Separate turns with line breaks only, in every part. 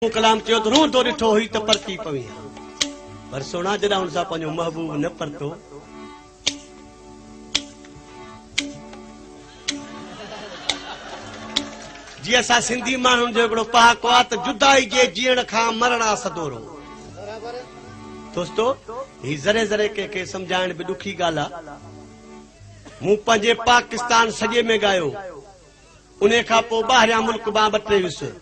कलाम चयो तो रोंदो ॾिठो हुई त परती पवी पर सोना जॾहिं हुन सां पंहिंजो महबूब न परतो जीअं असां सिंधी माण्हुनि जो हिकिड़ो पहाको आहे त जुदाई जे जीअण खां मरण आहे सदोरो। दोस्तो ही ज़रे ज़रे के सम्झाइण बि ॾुखी ॻाल्हि आहे। मूं पंहिंजे पाकिस्तान सॼे में ॻायो, उन खां पोइ ॿाहिरियां मुल्क मां ॿ टे वियुसि।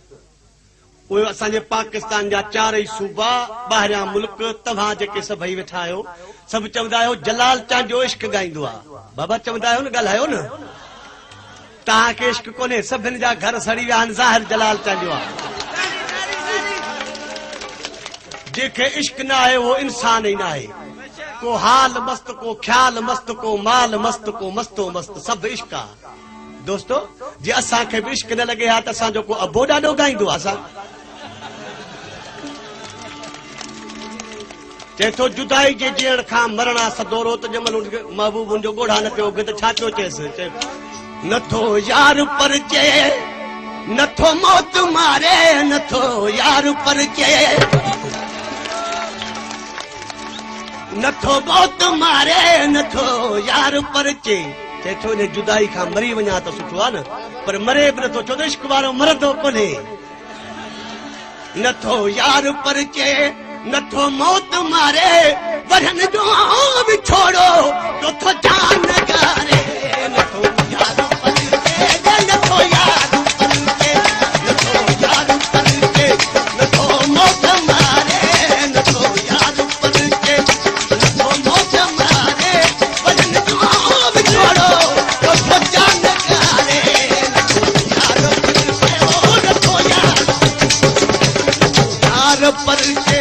उहे असांजे पाकिस्तान जा चारई सूबा ॿाहिरियां मुल्क तव्हां जेके सभई वेठा आहियो सभु चवंदा आहियो जलाल तव्हांजो इश्क ॻाईंदो आहे। बाबा चवंदा आहियो न, ॻाल्हायो न, तव्हांखे इश्क कोन्हे, सभिनि जा घर सड़ी विया आहिनि, ज़ाहिर जलाल तव्हांजो आहे। जंहिंखे इश्क न आहे उहो इंसान ई न आहे। को हाल मस्त, को ख्याल मस्त, को माल मस्त, को मस्तो मस्त, सभु इश्क आहे। दोस्तो जे असांखे बि इश्क न लॻे हा त असांजो को अबो ॾाढो ॻाईंदो आहे। असां चए थो जुदाई जे जीअण खां मरण आहे सदोरो, त जंहिंमहिल महबूब हुनजो ॻोढ़ा न पियो त छा पियो चएसि? नथो यार परचे, नथो मौत मारे, नथो यार परचे, नथो मौत मारे, नथो यार परचे। चए थो इन जुदाई खां मरी वञा त सुठो आहे न, पर मरे बि नथो, छो त इश्क वारो मरंदो कोन्हे। नथो यार परचे, नथो मौत मारे, वरन जो बि छोड़ो नथो जान गारे। नथो यार परचे, नथो यार परचे, नथो यार परचे, नथो मौत मारे, नथो यार परचे, नथो मौत मारे, वरन जो बि छोड़ो नथो जान गारे। नथो यार परचे,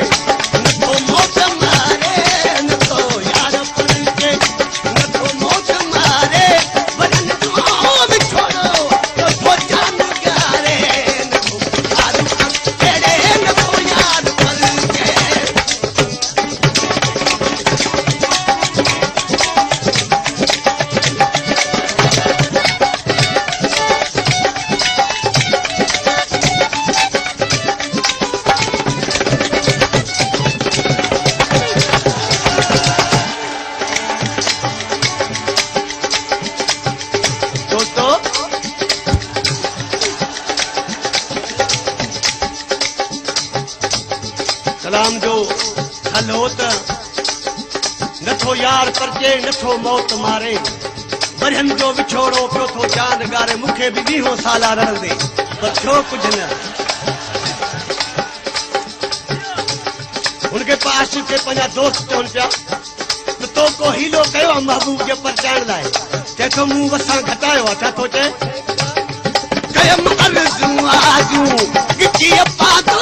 नथो मौत मारे, नथो यार परचे, नथो मौत मारे, वरन जो बि छोड़ो नथो जान गारे। नथो यार परचे, नथो यार परचे। कलाम जो हल हो त नथो यार परचे, नथो मौत मारे, वरन जो विछोड़ो पियो थो जान गारे। मूंखे बि वीहो साला रहंदे पर छो कुझु न। हुनखे पास खे पंहिंजा दोस्त चवनि पिया त तो को हीलो कयो आहे महबूब जे परचाइण लाइ। चए थो मूं वसां घटायो आहे। छा थो चए? कयम अर्ज़ूं आजूं गिची पाक